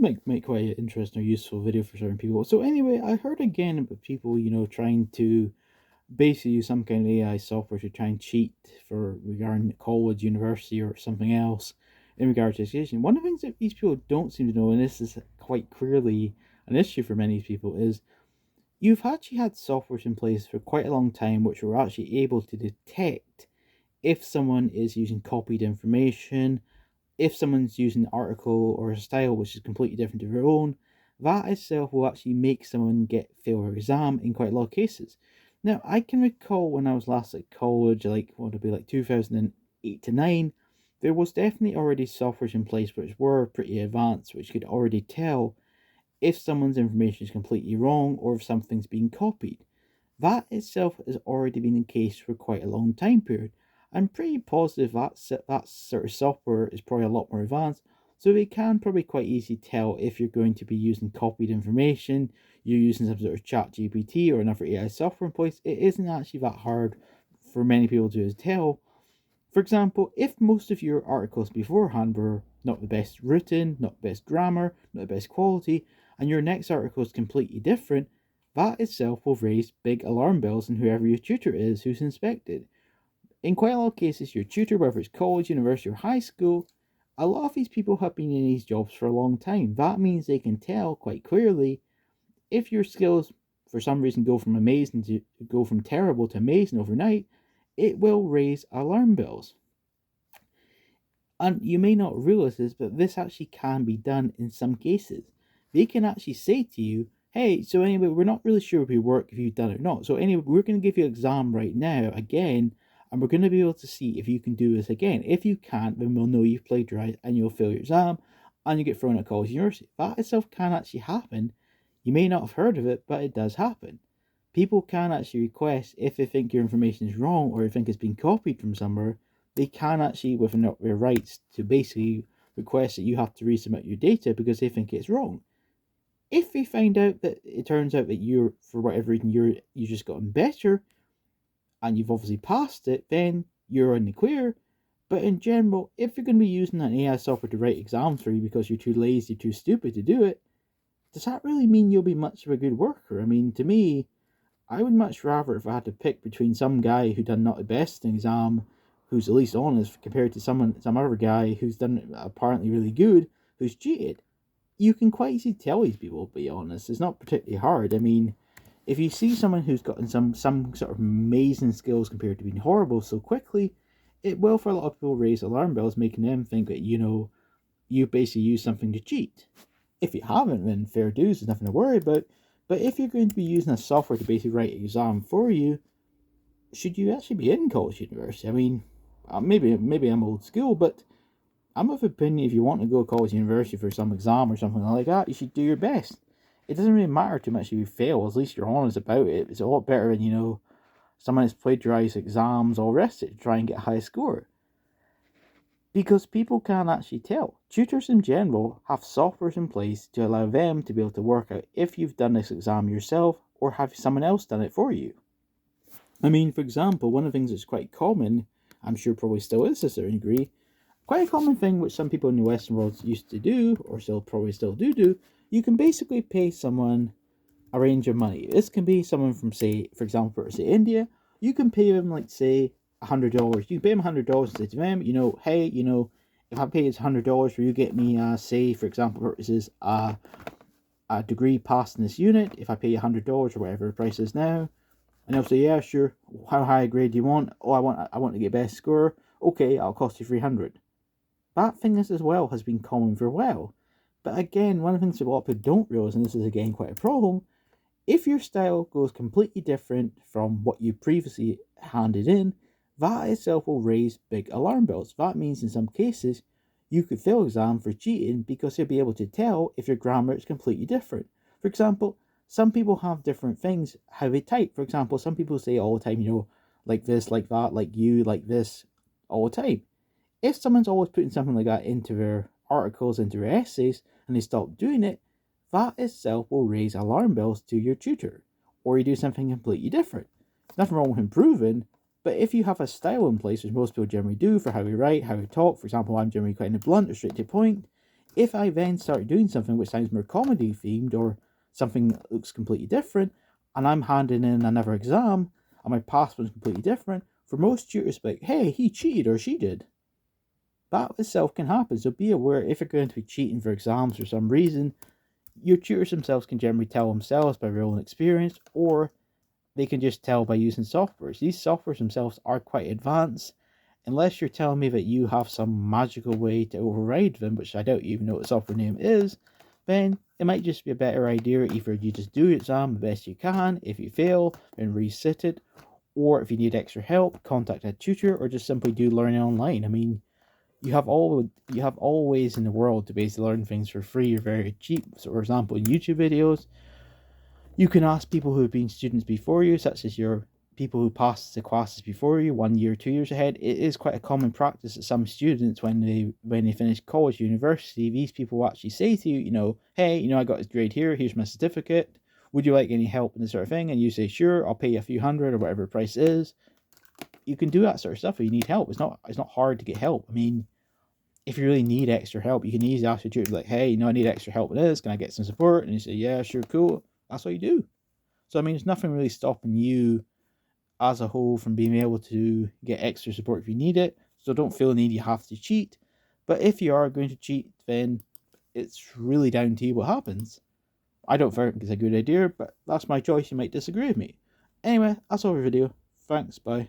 make quite an interesting or useful video for certain people. So anyway, I heard again about people, trying to basically use some kind of AI software to try and cheat for regarding college, university, or something else in regard to education. One of the things that these people don't seem to know, and this is quite clearly an issue for many people, is you've actually had softwares in place for quite a long time which were actually able to detect if someone is using copied information, if someone's using an article or a style which is completely different to their own. That itself will actually make someone get fail their exam in quite a lot of cases. Now, I can recall when I was last at college, like what would it be, like 2008 to 9, there was definitely already softwares in place which were pretty advanced, which could already tell if someone's information is completely wrong or if something's being copied. That itself has already been the case for quite a long time period. I'm pretty positive that sort of software is probably a lot more advanced, so they can probably quite easily tell if you're going to be using copied information, you're using some sort of chat GPT or another AI software in place. It isn't actually that hard for many people to tell. For example, if most of your articles beforehand were not the best written, not the best grammar, not the best quality, and your next article is completely different, that itself will raise big alarm bells in whoever your tutor is who's inspected. In quite a lot of cases, your tutor, whether it's college, university, or high school, a lot of these people have been in these jobs for a long time. That means they can tell quite clearly if your skills for some reason go from terrible to amazing overnight, it will raise alarm bells. And you may not realize this, but this actually can be done in some cases. They can actually say to you, hey, so anyway, we're not really sure if you work if you've done it or not. So anyway, we're going to give you an exam right now again, and we're going to be able to see if you can do this again. If you can't, then we'll know you've plagiarized and you'll fail your exam and you get thrown out of college university. That itself can actually happen. You may not have heard of it, but it does happen. People can actually request if they think your information is wrong or they think it's been copied from somewhere, they can actually, within their rights, to basically request that you have to resubmit your data because they think it's wrong. If they find out that it turns out that you're, for whatever reason, you just gotten better and you've obviously passed it, then you're in the clear. But in general, if you're going to be using an AI software to write exams for you because you're too lazy, too stupid to do it, does that really mean you'll be much of a good worker? I mean, to me, I would much rather if I had to pick between some guy who done not the best in exam, who's at least honest, compared to some other guy who's done apparently really good, who's cheated. You can quite easily tell these people, to be honest. It's not particularly hard. I mean, if you see someone who's gotten some sort of amazing skills compared to being horrible so quickly, it will for a lot of people raise alarm bells, making them think that, you basically use something to cheat. If you haven't, then fair dues, there's nothing to worry about. But if you're going to be using a software to basically write an exam for you, should you actually be in college university? I mean, maybe I'm old school, but I'm of the opinion if you want to go to college university for some exam or something like that, you should do your best. It doesn't really matter too much if you fail, at least you're honest about it. It's a lot better than, someone has plagiarized exams or rest it to try and get a high score. Because people can actually tell. Tutors in general have softwares in place to allow them to be able to work out if you've done this exam yourself or have someone else done it for you. I mean, for example, one of the things that's quite common, I'm sure probably still is to a certain degree, quite a common thing which some people in the Western world used to do, or still do, you can basically pay someone a range of money. This can be someone from, say, for example, say India. You can pay them, like, say, $100. You can pay them $100 and say to them, hey, if I pay this $100 for you get me, say, for example, purposes, a degree passed in this unit. If I pay you $100 or whatever the price is now, and they'll say, yeah, sure. How high a grade do you want? Oh, I want to get best score. Okay, I'll cost you 300. That thing as well has been common for a while. But again, one of the things that a lot of people don't realize, and this is again quite a problem, if your style goes completely different from what you previously handed in, that itself will raise big alarm bells. That means in some cases, you could fail exam for cheating because you'll be able to tell if your grammar is completely different. For example, some people have different things how they type. For example, some people say all the time, like this, like that, like you, like this, all the time. If someone's always putting something like that into their articles, into their essays, and they stop doing it, that itself will raise alarm bells to your tutor. Or you do something completely different. Nothing wrong with improving, but if you have a style in place, which most people generally do for how we write, how we talk, for example, I'm generally quite blunt or straight to the point, If I then start doing something which sounds more comedy themed or something that looks completely different, and I'm handing in another exam and my past one's completely different, for most tutors, like, hey, he cheated or she did. That itself can happen. So be aware if you're going to be cheating for exams for some reason, your tutors themselves can generally tell themselves by their own experience, or they can just tell by using softwares. These softwares themselves are quite advanced. Unless you're telling me that you have some magical way to override them, which I doubt you even know what the software name is, then it might just be a better idea either you just do your exam the best you can. If you fail, then resit it. Or if you need extra help, contact a tutor or just simply do learning online. I mean, you have all ways in the world to basically learn things for free or very cheap. So for example, in YouTube videos, you can ask people who have been students before you, such as your people who passed the classes before you 1 year, 2 years ahead. It is quite a common practice that some students, when they finish college, university, these people will actually say to you, hey, I got this grade here, here's my certificate. Would you like any help in this sort of thing? And you say, sure, I'll pay you a few hundred or whatever the price is. You can do that sort of stuff if you need help. It's not hard to get help. I mean, if you really need extra help, you can easily ask your tutor, like, hey, I need extra help with this. Can I get some support? And you say, yeah, sure, cool. That's what you do. So, I mean, there's nothing really stopping you as a whole from being able to get extra support if you need it. So don't feel the need you have to cheat. But if you are going to cheat, then it's really down to you what happens. I don't think it's a good idea, but that's my choice. You might disagree with me. Anyway, that's all for the video. Thanks, bye.